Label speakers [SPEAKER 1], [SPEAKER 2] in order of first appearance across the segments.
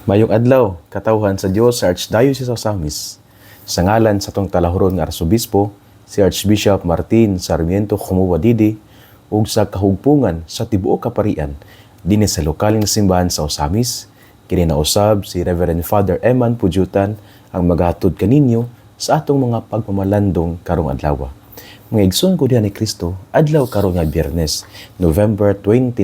[SPEAKER 1] Mayong adlaw, katawhan sa Dios sa Archdiocese of Samis. Sa ngalan sa tong talahuron nga Arsobispo, si Archbishop Martin Sarmiento Khumuwadidi, ug sa kahugpungan sa tibuok kaparian, dinhi sa lokaling simbahan sa Osamis, kini nausab si Reverend Father Eman Pujutan ang maghatod kaninyo sa atong mga pagmamalandong karong adlaw. Mga igsoon ko diha ni Kristo, adlaw karon nga Biyernes, November 29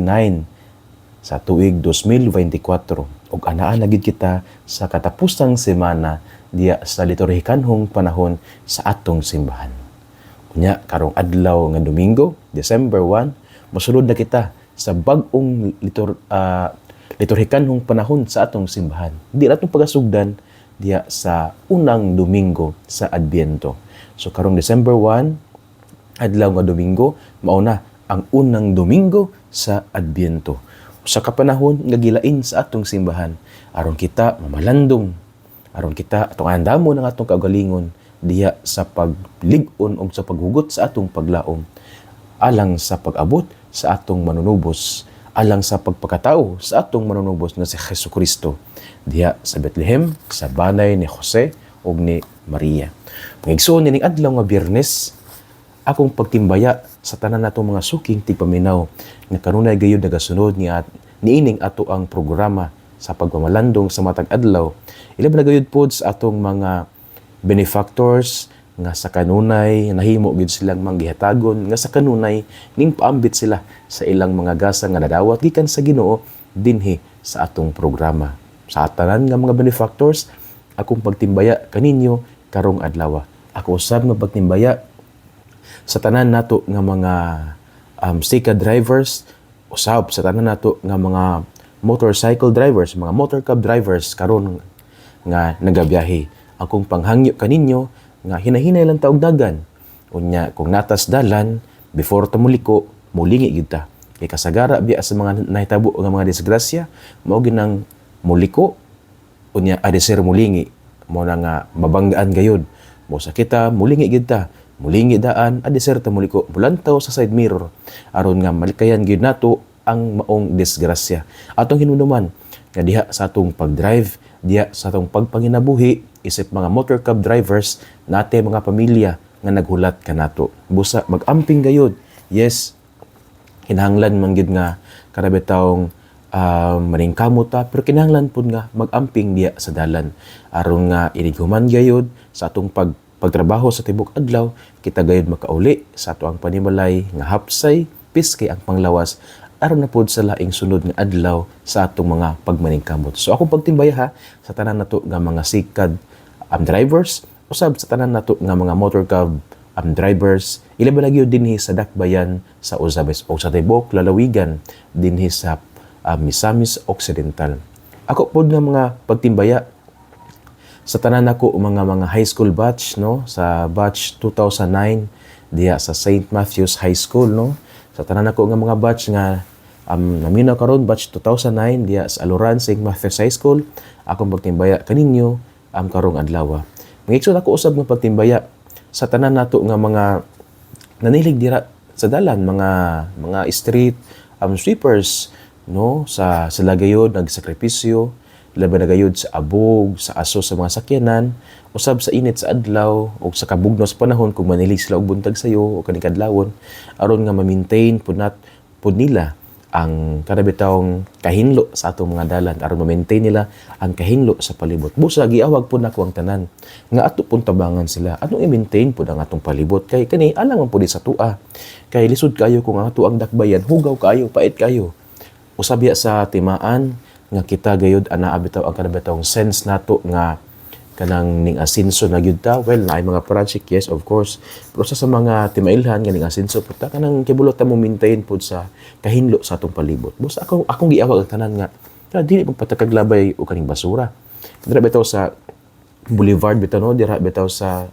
[SPEAKER 1] sa tuig 2024 ug anaa na gid kita sa katapusang semana diya sa liturhikanhong panahon sa atong simbahan. Unya karong adlaw nga Domingo, December 1, mosulod na kita sa bag-ong liturhikanhong panahon sa atong simbahan. Di natong pagasugdan diya sa unang Domingo sa Adbiento. So karong December 1, adlaw nga Domingo, mao na ang unang Domingo sa Adbiento. Sa kapanahon nga gilain sa atong simbahan, aron kita mamalandong, aron kita atong andamo ng atong kaugalingon diya sa paglig-on o sa paghugot sa atong paglaom, alang sa pag-abot sa atong manunubos, alang sa pagpakatao sa atong manunubos na si Jesucristo diya sa Bethlehem, sa banay ni Jose ug ni Maria. Mga igsoon nining adlaw nga Biyernes, akong pagtimbaya sa tanan natong mga suking tigpaminaw nga kanunay gayud nagasunod niining ato ang programa sa pagmamalandong sa matag adlaw. Ilab na gayud pod sa atong mga benefactors nga sa kanunay nahimo gid silang manggihatagon nga sa kanunay ning paambit sila sa ilang mga gasa nga nadawat gikan sa Ginoo dinhi sa atong programa. Sa tanan nga mga benefactors, akong pagtimbaya kaninyo karong adlaw. Ako usab nga pagtimbaya sa tanan nato nga mga SECA drivers, usab sa tanan nato nga mga motorcycle drivers, mga motor cab drivers karon nga nagabiyahe. Akong panghangyo kaninyo nga hinahinay lang taog dagan. Unya kung natas dalan before ta muliko, mulingi gyud ta. Kay kasagara biya sa mga nahitabo nga mga disgrasya, mao ginang muliko unya adeser mulingi. Mao na nga mabanggaan gayud. Mo sa kita mulingi gyud ta. Mulingi daan, adeserta muliko, bulantaw sa side mirror, aron nga malikayan gyud nato ang maong disgrasya. Atong hinunuman, nga diha sa atong pag-drive, diha sa atong pagpanginabuhi, isip mga motor cab drivers, nate mga pamilya nga naghulat kanato. Busa, mag-amping gayud. Yes, kinahanglan man gyud nga karabi taong maningkamot ta, pero kinahanglan pud nga mag-amping diha sa dalan. Aron nga iniguman gayud sa atong pagtrabaho sa tibok adlaw, kita gayud makauli sa ato ang panimalay nga hapsay, piskay ang panglawas, aron na pod sa laing sunod nga adlaw sa atong mga pagmaningkamot. So akong pagtimbaya ha, sa tanan nato nga mga sikad drivers, usab sa tanan nato nga mga motor cab drivers, ilaba na gyud dinhi sa dakbayan sa Uzabes o sa tibok lalawigan dinhi sa Misamis Occidental. Ako pod nga mga pagtimbaya sa tanan nako mga high school batch, no, sa batch 2009 diya sa St. Matthew's High School, no, sa tanan nako nga mga batch nga naminaw karon batch 2009 diya sa Aluran St. Matthew's High School, akong pagtimbaya kaninyo karong adlaw. Mangigsoon ako usab nga pagtimbaya sa tanan nato nga mga nanilig dira sa dalan, mga street sweepers, no, sa sila gayud nagsakripisyo, laban na gayud sa abog, sa aso sa mga sakyanan, usab sa init sa adlaw o sa kabugnaw sa panahon kung manilig sila og buntag sayo o kaning kadlawon, aron nga ma-maintain pud nila ang kadabitawng kahinlo sa atong mga dalan, aron ma-maintain nila ang kahinlo sa palibot. Busa giawag pud nako ang tanan nga ato pud tabangan sila. Atong i-maintain pud ang atong palibot kay kani alang man pud sa tua. Kay lisod kayo kung ang ato ang dakbayan, hugaw kayo, pait kayo. Usab ya sa timaan nga kita gayud ana bitaw ang kadabitawng sense nato nga kanang ning asenso na gyud ta. Well, naay mga project, yes, of course, pero sa mga timailhan nga ning asenso pud ta kanang kibulot ta mo maintain pud sa kahinlo sa atong palibot. Busa akong giawag ang tanan nga dili magpatakaglabay o kaning basura. Dira bitaw sa Boulevard bitaw, no, dira bitaw sa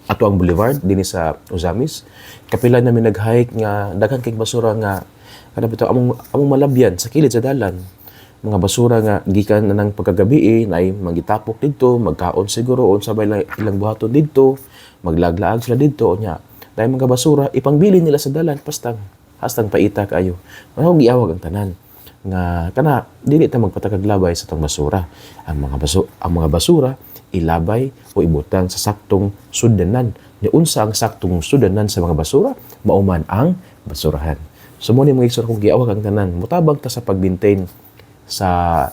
[SPEAKER 1] ato ang Boulevard dinhi sa Osamis, kapila namin nag-hike nga daghan kay basura nga kada bitaw among malabyan sa kilid sa dalan. Mga basura nga gikan na ng pagkagabi na ay magitapok dito, magkaon siguro on sabay ilang buhaton dito, maglaglaag sila dito nya. Dahil mga basura ipangbilin nila sa dalan hastang paita kayo. Mao giawag ang tanan nga kana dili ta magpatagaglabay sa tong basura. Ang mga basura ilabay o ibutang sa saktong sudanan. Ni unsa ang saktong sudanan sa mga basura? Mauman ang basurahan. So mo ni mga igsoon kung giawag ang tanan, mutabang ta sa pag-maintain sa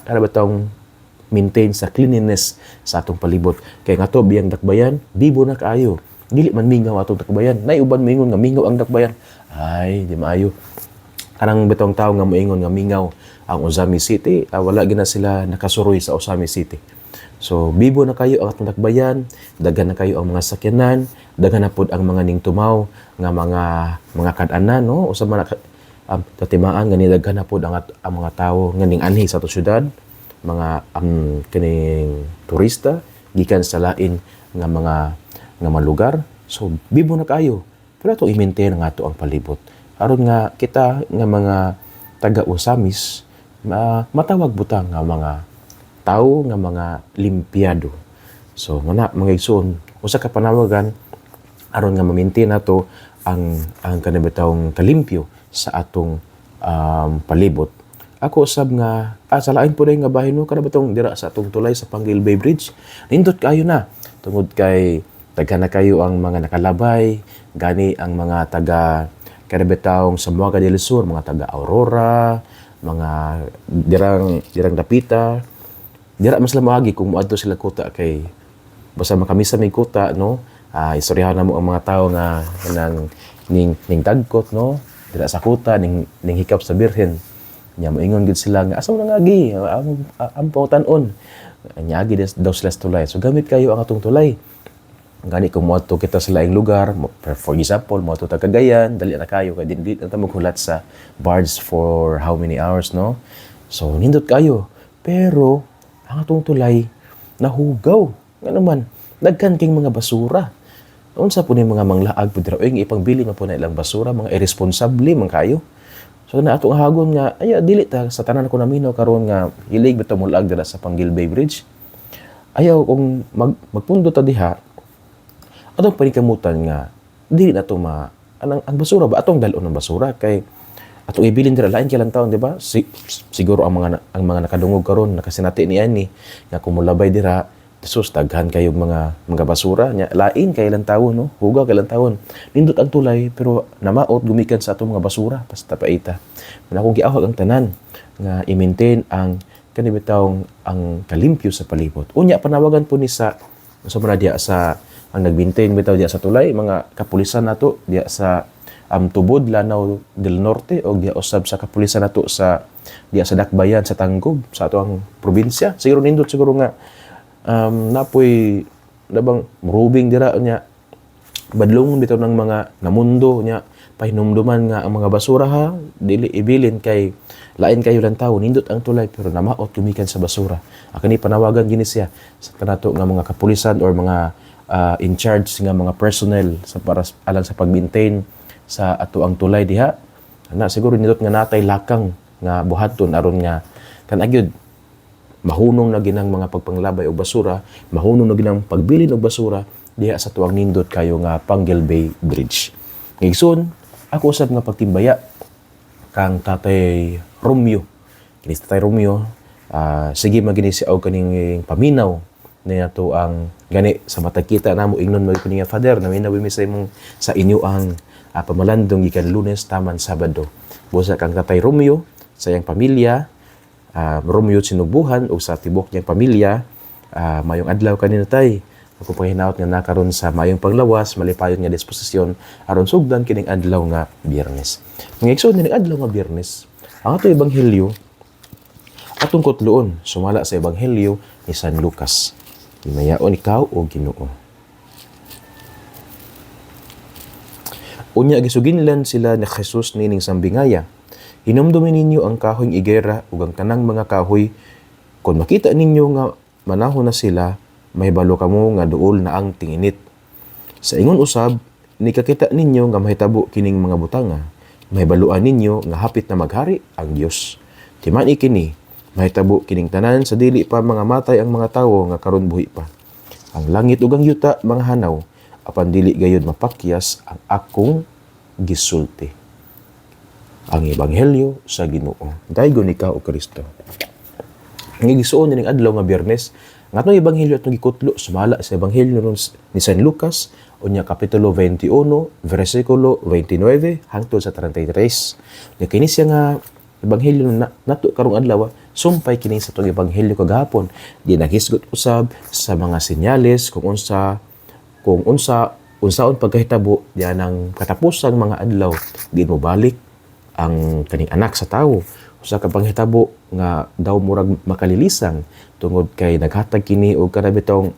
[SPEAKER 1] maintain sa cleanliness sa atong palibot. Kay nga to biyang dakbayan, bibo na kaayo. Dili man mingaw atong dakbayan. Nay uban moingon nga mingaw ang dakbayan. Ay, di maayo. Kanang bitong tao nga moingon nga mingaw ang Ozami City, wala gina sila nakasuroy sa Ozami City. So, bibo na kayo ang atong dakbayan, daghan na kayo ang mga sakyanan, daghan na pod ang mga ning tumaw nga mga kad-anan, no? Usa man tatimaan nga daghan na pod ang mga tawo nga ning anhi sa atong syudad, mga kining turista gikan sa lain nga mga lugar. So, bibo na kayo. Pero ato i-maintain nga ato ang palibot. Aron nga kita nga mga taga-Osamis matawag butang nga mga tao nga mga limpyado. So, mga igsoon, usa ka panawagan aron nga ma-maintain nato ang kanabitawong kalimpyo sa atong palibot. Ako usab nga sa lain po nga bahin no kanabitawong dira sa atong tulay sa Panguil Bay Bridge. Nindot kayo na tungod kay daghan na kayo ang mga nakalabay, gani ang mga taga kanabitawong Zamboanga del Sur, mga taga Aurora, mga dirang Dapita. Dira mas lamagi kung moadto sila kuta kay basta makamisa may kuta no. Istoryahan na mo ang mga tao nga ning dagkot no. Dira sa kuta ning hikap sa birhen. Nya moingon gid sila nga asaw na ngagi ang pawtanon. Nya agi daw sila tulay. So gamit kayo ang atong tulay. Gani kung moadto kita sa laing lugar, for example, moadto ta Cagayan, dali na kayo kay dinlit na ta maghulat sa barge for how many hours no. So nindot kayo. Pero ang atong tulay nahugaw. Nga naman, daghan king mga basura. Unsa po ni mga manglaag po dira oy ipangbili man po na ilang basura, mga irresponsable man kayo. So na atong hagon nga dili ta sa tanan ko naminaw karon nga hilig bitaw mulag dira sa Panguil Bay Bridge. Ayaw kung magpundo ta diha atong panikamutan nga dili na to ang basura ba atong dalon ng basura kay atong ibilin dira lain kailan taon di ba? Siguro ang mga nakadungog karon nakasinati ni ani nga kumulabay dira sus daghan kayo mga basura nya lain kailan taon no hugaw kailan taon nindot ang tulay pero namaot gumikan sa atong mga basura basta paita man akong giawag ang tanan nga i-maintain ang kanibitawong ang kalimpyo sa palibot unya panawagan po ni sa diya sa ang nag-maintain bitaw diya sa tulay mga kapulisan nato diya sa Tubod, Lanao del Norte o diya usab sa kapulisan nato sa diya sa Dakbayan sa Tanggob sa ato ang probinsya siguro nindot siguro nga napoy labang rubing dira nya badlong bitaw ng mga namundo nya pahinumduman nga ang mga basura ha dili ibilin kay lain kayo lang tawo nindot ang tulay pero namaot gumikan sa basura akani panawagan gini siya sa kanato nga mga kapulisan or mga in charge nga mga personnel sa para alang sa pag-maintain sa ato ang tulay diha ana siguro nindot nga natay lakang nga buhaton aron nga kanagyud mahunong na ginang mga pagpanglabay og basura mahunong na ginang pagbilin og basura diha sa tuang nindot kayo nga Panguil Bay Bridge ngigsoon ako usab nga pagtimbaya kang Tatay Romeo kini Tatay Romeo sige magini si og kaning paminaw na ato ang gani sa matag kita namo ingnon mo kuning Father na minawi mi sa inyo ang pamalandong gikan Lunes taman Sabado busa kang Tatay Romeo sa iyang pamilya Romeo Sinubuhan o sa tibok niyang pamilya mayong adlaw kanina tay ako pahinaot nga nakaron sa mayong paglawas malipayon nga disposisyon aron sugdan kining adlaw nga Biyernes ngigsoon ning adlaw nga Biyernes ang ato ebanghelyo atong kutloon sumala sa ebanghelyo ni San Lucas himayaon ikaw o Ginoo. Unya gisuginlan sila ni Jesus nining sambingaya. Hinumdumin ninyo ang kahoy igera ug ang tanang mga kahoy. Kung makita ninyo nga manahon na sila, mahibalo kamo nga duol na ang tinginit. Sa ingon usab, nikakita ninyo nga mahitabo kining mga butanga. Mahibaluan ninyo nga hapit na maghari ang Dios. Timani kini, mahitabo kining tanan sa dili pa mga matay ang mga tawo nga karon buhi pa. Ang langit ug ang yuta mga hanaw, apan dili gayud mapakyas ang akong gisulti. ang ebanghelyo sa Ginoo. Daygon ikaw o Kristo. Ang igisuon ning adlaw nga Biyernes, nga atong ebanghelyo atong gikutlo sumala sa ebanghelyo ni San Lucas unya kapitulo 21 versikulo 29 hangtod sa 33. Nya kini siya nga ebanghelyo nato karong adlaw, sumpay kini sa atong ebanghelyo kagahapon. Di naghisgot usab sa mga senyales kung unsaon pagkahitabo diyan ang katapusang mga adlaw di mo balik ang kaning anak sa tawo. Usa ka panghitabo nga daw murag makalilisang tungod kay naghatag kini og kana bitong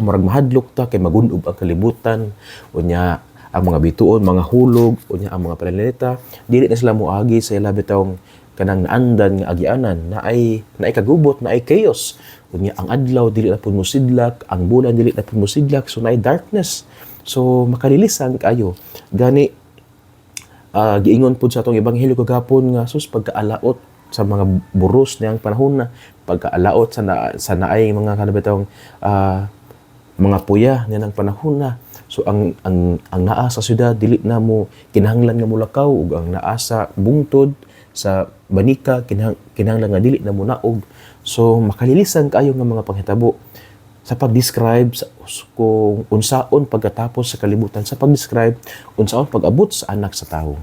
[SPEAKER 1] murag mahadlok ta kay magun-ob ang kalibutan, unya ang mga bituon, mga hulog, unya ang mga planeta dili na sila moagi sa ila bitong kanang naandan nga agianan na ay kagubot, na ay chaos. Unya ang adlaw dili na pud mosidlak, ang bulan dili na pud mosidlak, so na ay darkness. So makalilisang kayo gani. Giingon po sa atong ebanghelyo kagapon nga sus pagkaalaot sa mga buros niyang panahon na, pagkaalaot sa naay mga kanabitong mga puya niyang panahon na. So ang naa sa syudad dili na mo kinahanglan nga mulakaw, ug ang naa sa bungtod sa banika kinahanglan nga dili na mo naog. So makalilisan kayo nga mga panghitabo sa pag-describe kung unsaon pagkatapos sa kalibutan, sa pag-describe unsaon pag-abot sa anak sa tawo.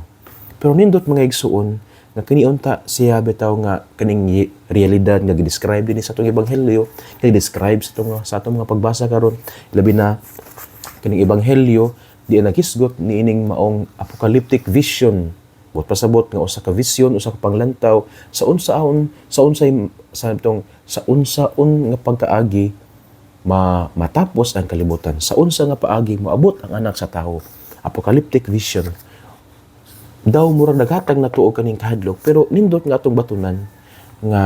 [SPEAKER 1] Pero nindot mga igsuon nga kini unta siya bitaw nga kaning realidad nga gi-describe dinhi sa atong ebanghelyo, kay describe sa atong mga pagbasa karon, labi na kining ebanghelyo di naghisgot niining maong apocalyptic vision. Bot pasabot nga usa ka vision, usa ka panglantaw sa unsaon nga pagkaagi matapos ang kalibutan. Sa unsa nga paagi moabot ang anak sa tawo. Apocalyptic vision. Daw murag naghatag na tuo kaning kahadlok, pero nindot nga atong batunan nga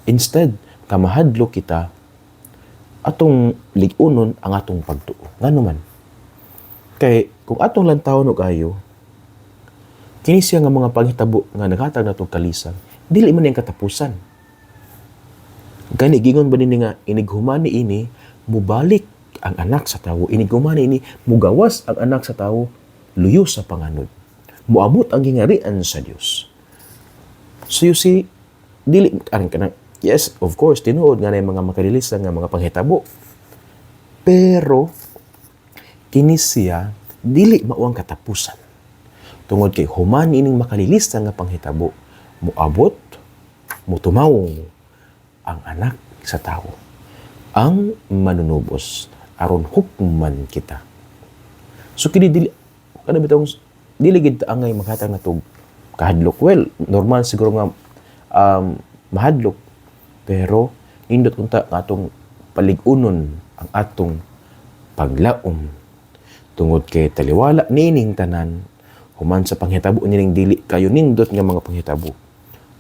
[SPEAKER 1] instead ka mahadlok kita, atong lig-unon ang atong pagtuo. Ngano man? Kay kung atong lantawon og ayo, kini siya nga mga panghitabo nga naghatag natong kalisang, dili man yang katapusan. Gani gingon ba nini nga inighuman ni ini mubalik ang anak sa tawo, iniguman ini mugawas ang anak sa tawo, luyo sa panganod, muabot ang gingarian sa Dios. So you see, dili aring kana, yes, of course tinuod nga na mga makalilisang nga mga panghitabo, pero kini siya dili mao ang katapusan. Tungod kay human ining makalilisang nga panghitabo, muabot, mutumaw ang anak sa tawo, ang manunubos aron hukman kita. So kini dili kada bitong dili gid angay maghatag natog kahadlok. Well, normal siguro nga mahadlok, pero nindot unta atong palig-unon ang atong paglaom tungod kay taliwala nining tanan human sa panghitabo nining dili kayo nindot nga mga panghitabo,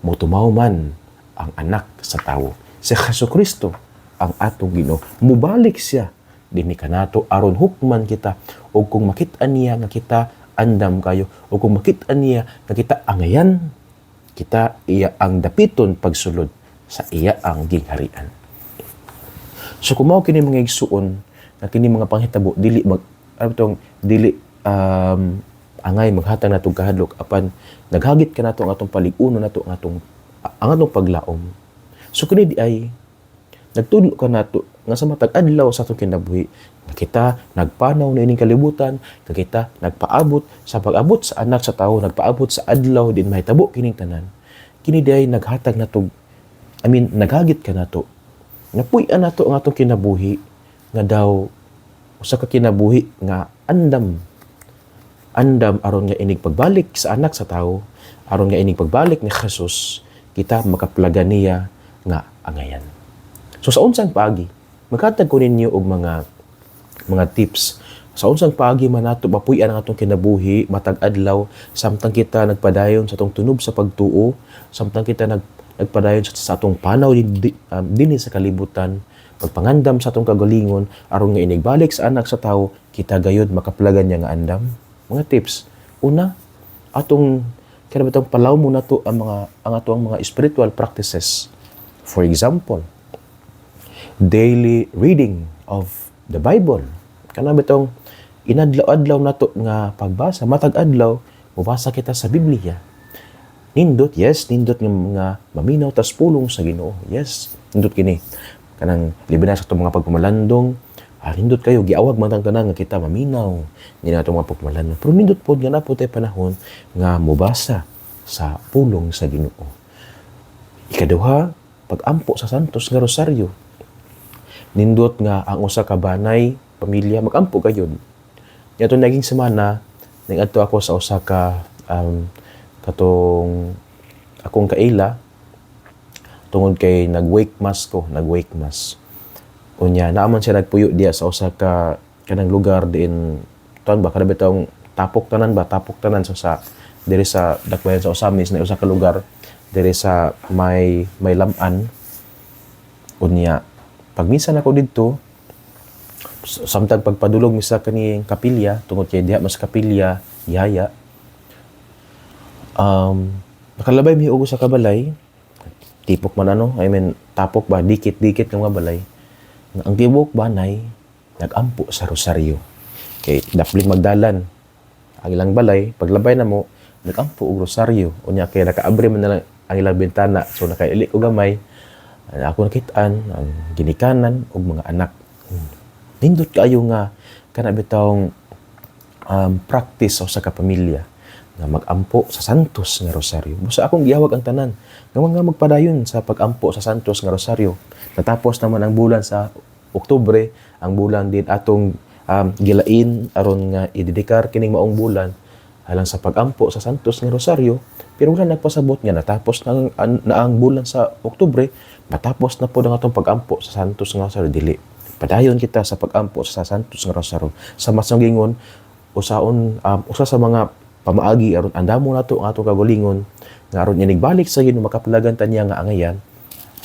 [SPEAKER 1] motumaw man ang anak sa tawo, si Jesucristo ang atong Ginoo. Mubalik siya dinhi kanato aron hukman kita, o kung makit-an niya nga kita andam kayo, o kung makit-an niya nga kita angayan, kita iya ang dapiton pagsulod sa iya ang gingharian. So kung mao kini mga igsuon na kini mga panghitabo dili angay maghatag natong kahadlok, apan naghagit ka nato ang atong palig-unon nato ang atong paglaom. So kini di ay nagtudlo ka nato nga sa matag adlaw sa atong kinabuhi, kita nagpanaw na ining kalibutan, kita nagpaabot sa pag-abot sa anak sa tawo, nagpaabot sa adlaw din mahitabo kining tanan. Kini di ay naghatag nato, naghagit ka nato, napuy-an nato ang atong kinabuhi nga daw usa ka kinabuhi nga andam aron nga inig pagbalik sa anak sa tawo, aron nga inig pagbalik ni Jesus, kita makaplagan niya nga angayan. So sa unsang paagi, maghatag ko ninyo og mga tips. Sa unsang paagi man nato mapuy-an ang atong kinabuhi matag adlaw, samtang kita nagpadayon sa atong tunob sa pagtuo, samtang kita nagpadayon sa atong panaw dinhi sa kalibutan, pagpangandam sa atong kagalingon aron nga inigbalik sa anak sa tawo, kita gayud makaplagan niya nga andam. Mga tips. Una, atong kinabatang palaw mo nato ang atong mga spiritual practices. For example, daily reading of the Bible. Kana bitong inadlaw-adlaw nato nga pagbasa, matag adlaw mubasa kita sa Biblia. Nindot, yes, nindot nga mga maminaw tas pulong sa Ginoo. Yes, nindot kini. Kanang libi na sa itong mga pagpamalandong, nindot kayo, giawag man tanan nga kita maminaw. Hindi na itong mga pagpamalandong. Pero nindot po nga na po tayo panahon nga mubasa sa pulong sa Ginoo. Ikaduha, pag-ampo sa santos nga rosaryo. Nindot nga ang usa ka banay, pamilya, mag-ampo kayo. Yato naging semana, nag-adto ako sa usa ka katong akong kaila tungod kay nag-wake mass ko, nag-wake mass. Unya, naaman siya nagpuyo diya sa usa ka kanang lugar diin tuan ba kada bitong tapok tanan sa diri sa dakbayan sa Osamis na usa ka lugar diri sa may laman. Unya, pagmisa na ko didto, samtang pagpadulog misa kaning kapilya tungod kay diha mas kapilya yaya. Nakalabay mi ugo sa kabalay, tipok man tapok ba, dikit-dikit ng mga balay. Ang tibok banay, nag-ampo sa rosaryo. Kay dapling magdalan, ang ilang balay, paglabay na mo, nag-ampo og rosaryo. Unya kay nakaabri man na lang ang ilang bintana, so nakaili ko gamay, ako nakitaan, ang ginikanan, og mga anak. Nindot kayo nga, kanabitawng practice o sa kapamilya, nga mag-ampo sa santos nga rosaryo. Busa akong giawag ang tanan nga mga magpadayon sa pag-ampo sa santos nga rosaryo. Natapos naman ang bulan sa Oktubre, ang bulan din atong gilain aron nga idedikar kining maong bulan alang sa pag-ampo sa santos nga rosaryo. Pero wala nagpasabot nga natapos na ang bulan sa Oktubre, matapos na po ang atong pag-ampo sa santos nga rosaryo. Dili padayon kita sa pag-ampo sa santos nga rosaryo. Sa mas gingon usa sa mga pamaagi aron andamo nato ang atong kagalingon nga aron nigbalik sa Ginoo makapalagan ta niya nga angayan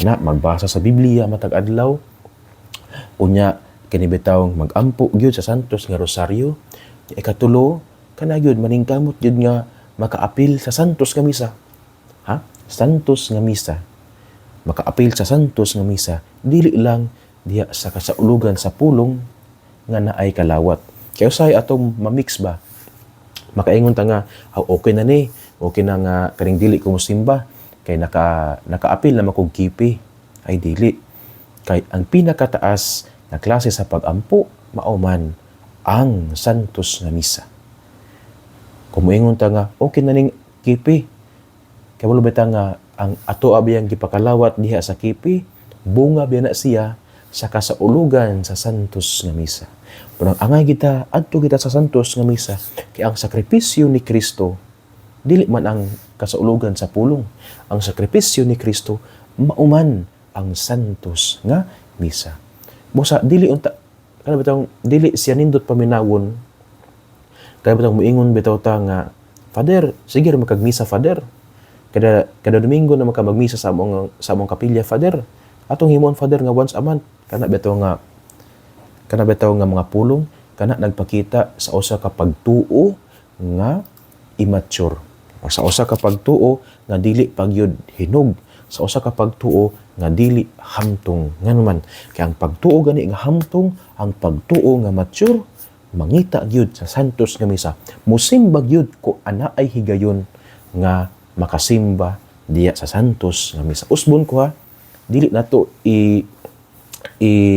[SPEAKER 1] na magbasa sa Biblia matag adlaw. Unya kini bitawng mag-ampo gyud sa santos nga rosaryo. Ikatulo, kana gyud maningkamot gyud nga makaapil sa santos nga misa. Santos nga misa. Makaapil sa santos nga misa dili lang diha sa kasaulugan sa pulong nga naay kalawat. Kaya usay atong mamix ba? Makaingon ta nga, okay na ni, okay na nga kaning dili ko musimba, kay nakaapil na makog kipi. Ay dili. Kay ang pinakataas na klase sa pag-ampo, mauman ang santos nga misa. Kung moingon ta nga, okay na ning kipi. Kaya wala ba nga, ang ato abiyang gipakalawat diha sa kipi, bunga biya na siya sa kasaulugan sa santos nga misa. Pero angay kita, adto kita sa santos nga misa, kay ang sakripisyo ni Kristo, dili man ang kasaulugan sa pulong. Ang sakripisyo ni Kristo, mauman ang santos nga misa. Busa, dili siya nindot paminawon, kaya bitang muingon bitaw ta nga, Father, sige makagmisa, Father. Kada Domingo na magmisa sa among kapilya, Father. Atong himon, Father, nga once a month, kana bitaw nga mga pulong kana nagpakita sa usa ka pagtuo nga immature, sa usa ka pagtuo nga dili pagyud hinog, sa usa ka pagtuo nga dili hamtong. Nganuman kay ang pagtuo gani nga hamtong, ang pagtuo nga mature mangita gyud sa santos nga misa. Musimba gyud ko ana ay higayon nga makasimba diya sa santos nga misa. Usbon ko dili nato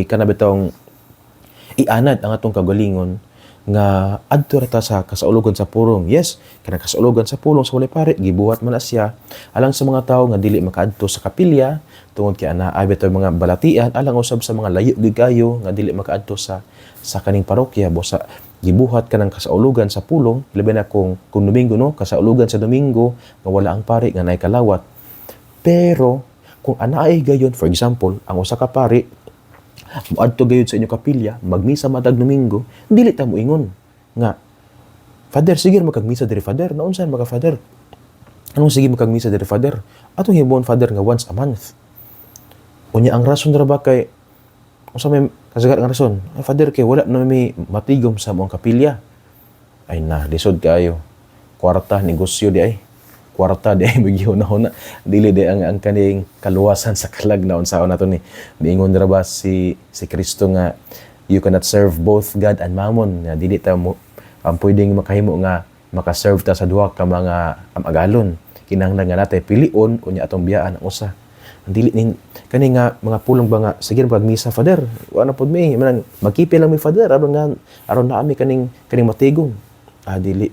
[SPEAKER 1] kanabitong ianad ang atong kagalingon nga adto ra ta sa kasaulugan sa pulong. Yes, kana kasaulugan sa pulong sa walay pare gibuhat man na siya alang sa mga tawo nga dili makaadto sa kapilya tungod kay ana ay bitaw mga balatian alang usab sa mga layo gid kayo nga dili makaadto sa kaning parokya. Bosa gibuhat kanang kasaulugan sa pulong, labi na kung Domingo kasaulugan sa Domingo nga wala ang pare nga naay kalawat. Pero kung ana ay gayon, for example, ang usa ka pare moadto gayud sa inyo kapilya, magmisa matag Domingo, dili ta moingon nga, Father, sige magkagmisa diri, Father. Naunsan maka, Father? Anong sige magkagmisa diri, Father? Atong himon, Father, nga once a month. Unya ang rason ra ba kay unsa may kasagat nga rason? Ay, Father, kay wala na may matigom sa among kapilya. Ay na, lisod kayo. Kwarta, negosyo di ay. Kwarta di ay magyuna-huna. Dili di ang kaning kaluwasan sa kalag na unsaon nato ni. Miingon ra ba si Kristo nga you cannot serve both God and Mammon. Dili ta mo pwedeng makahimo nga makaserve ta sa duha ka mga amagalon. kinahanglan nga natay pilion unya atong biyaan ang usa. Ang dili ning kani nga mga pulong ba nga sige pag misa father wala pod mi man magkipi lang mi father aron na ami kaning matigong dili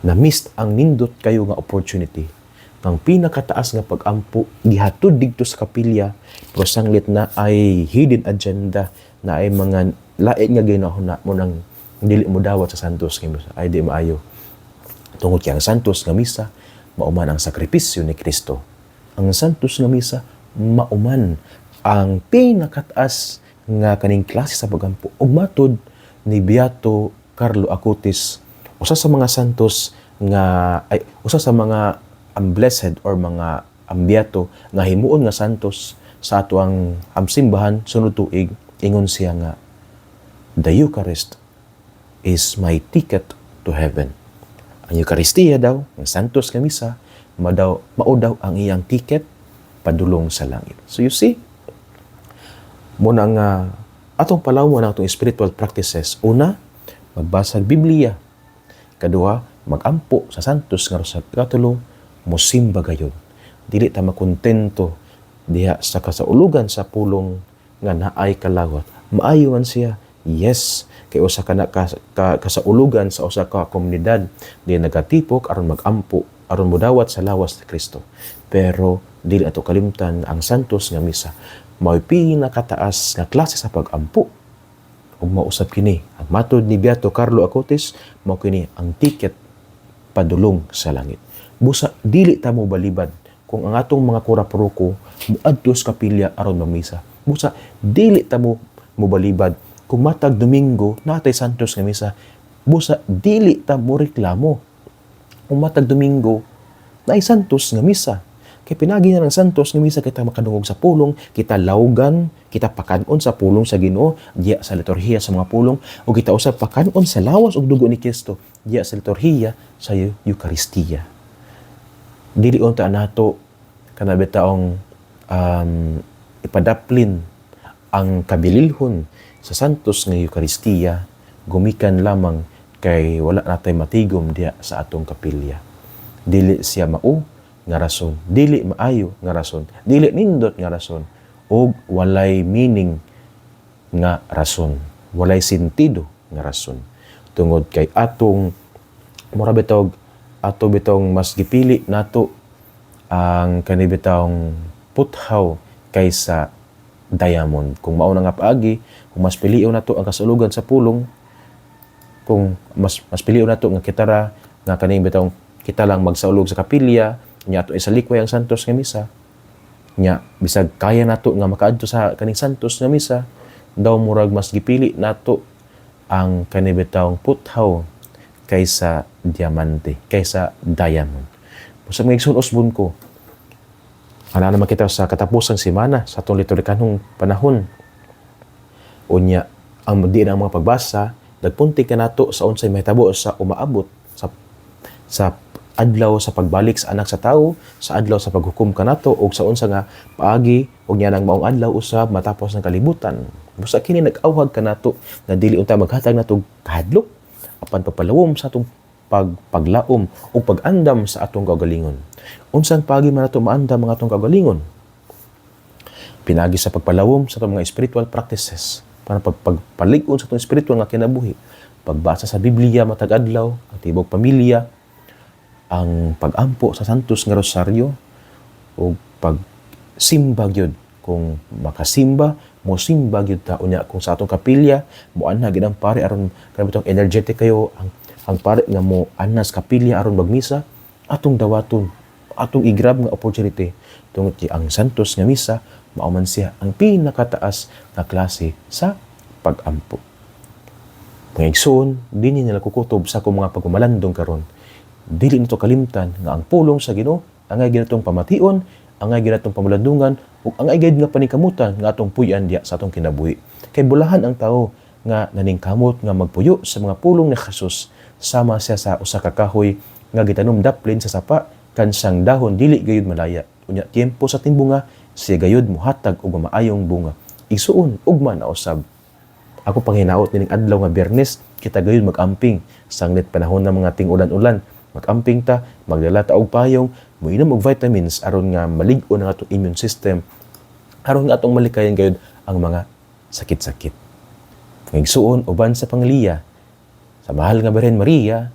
[SPEAKER 1] na missed ang nindot kayo nga opportunity ang pinakataas nga pag-ampo gihatod didto sa kapilya pero sanglit na ay hidden agenda na ay mga lain nga ginahuna mo nang dili mo dawat sa santos nga misa ay di maayo tungod kay ang santos nga misa mauman ang sakripisyo ni Kristo. Ang santos nga misa mauman ang pinakataas nga kaning klase sa pagampo ug matod ni Beato Carlo Acutis usa sa mga santos nga ay usa sa mga blessed or mga beato nga himuon nga santos sa ato ang simbahan sunod tuig ingon siya nga the Eucharist is my ticket to heaven. Ang Eucharistia daw ang santos nga misa mao daw ang iyang ticket padulong sa langit. So you see, muna nga atong palawon ang atong spiritual practices. Una, magbasa Biblia. Kadua, magampo sa santos nga rosaryo. Katulo, mosimba gayud. Dili ta makontento diha sa kasaulugan sa pulong nga naay kalawat. Maayo man siya. Yes, kay usa ka kasaulugan sa usa ka komunidad di nagatipok aron magampo aron modawat sa lawas ni Kristo. Pero dili ato kalimtan ang santos nga misa mao'y pinakataas nga klase sa pag-ampo. Ug mausab kini ang matod ni Beato Carlo Acutis mao kini ang ticket padulong sa langit. Busa dili ta mo balibad kung ang atong mga kura-paruko moadto sa kapilya aron mamisa. Busa dili ta mo balibad kung matag Domingo natay santos nga misa. Busa dili ta mo reklamo kung matag Domingo na ay santos nga misa. Kaya pinagi na ng santos nga misa kita makadungog sa pulong, kita lawgan, kita pakanon sa pulong sa Ginoo, diya sa liturhiya sa mga pulong, o kita usab pakanon sa lawas ug dugo ni Kristo, diya sa liturhiya sa Eucharistia. Dili unta nato kanabi taong ipadaplin ang kabililhon sa santos nga Eucharistia gumikan lamang kay wala natay matigom diya sa atong kapilya. Dili siya mao nga rason, dili maayo nga rason, dili nindot nga rason, o walay meaning nga rason, walay sentido nga rason. Tungod kay atong mura bitog ato bitong mas gipili nato ang kanibitawng puthaw kaysa diamond. Kung mao na nga paagi, kung mas pilion nato ang kasulugan sa pulong, kung mas pilion nato nga kitara nga kaning bitong kita lang magsaulog sa kapilya nya ato isalikway ang santos nga misa nya bisag kaya nato nga makaadto sa kaning santos nga misa daw murag mas gipili nato ang kanibitawng puthaw kaysa diamante, kaysa diamond. Sa mga igsoon ko, ana naman kita sa katapusang semana sa atong liturhikanong panahon. Unya, ang di na mga pagbasa, nagpunti ka nato sa unsay mahitabo sa umaabot sa adlaw sa pagbalik sa anak sa tao, sa adlaw sa paghukom kanato ug sa unsa nga paagi ug nya nang maong adlaw usab matapos ng kalibutan. Busa kini nag-awhag kanato na dili unta maghatag nato kahadlok apan pagpalawom sa atong paglaom o pag-andam sa atong kagalingon. Unsang paagi man nato maandam ang atong kagalingon? Pinagi sa pagpalawom sa atong mga spiritual practices para pagpalig-on sa atong spiritual nga kinabuhi. Pagbasa sa Biblia matag adlaw, ang tibok pamilya, ang pag-ampo sa santos nga rosaryo o pagsimba gyud kung makasimba mo simba gyud ta unya kung sa atong kapilya mo ana gid ang pare aron kanibitong energetic kayo ang pare nga mo anas kapilya aron magmisa atong dawaton atong igrab nga opportunity tungod kay ang santos nga misa mao man siya ang pinakataas nga klase sa pag-ampo. Mga igsoon dinhi nila kukutob sa akong mga pagmamalandong karon. Dili nito kalimtan nga ang pulong sa Ginoo angay ginatong pamation, angay ginatong pamalandungan ug angay gid nga paningkamutan nga atong puy-an diya sa atong kinabuhi. Kay bulahan ang tawo nga naningkamot nga magpuyo sa mga pulong ni Jesus sama siya sa usa ka kahoy nga gitanom daplin sa sapa kansang dahon dili gayud malaya. Unya tiempo sa timbunga siya gayud muhatag og maayong bunga. Isuon ugma na usab. Ako panghinaot nining adlaw nga Biyernes kita gayud mag-amping sanglit panahon ng mga ting ulan-ulan Mag-amping ta, magdala ta og payong, moinom og vitamins aron nga malig-o ang atong immune system, aron nga atong malikayan gayud ang mga sakit-sakit. Ngigsuon uban sa pangliya sa mahal nga Birhen Maria,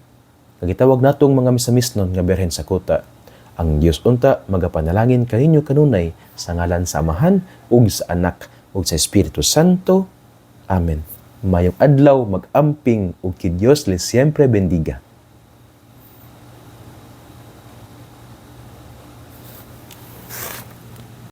[SPEAKER 1] kagitawag natong mga misamisnon nga Birhen Sakota. Ang Dios unta magapanalangin kaninyo kanunay sa ngalan sa Amahan ug sa Anak ug sa Espiritu Santo. Amen. Mayong adlaw, mag-amping ug ki Dios les siempre bendiga.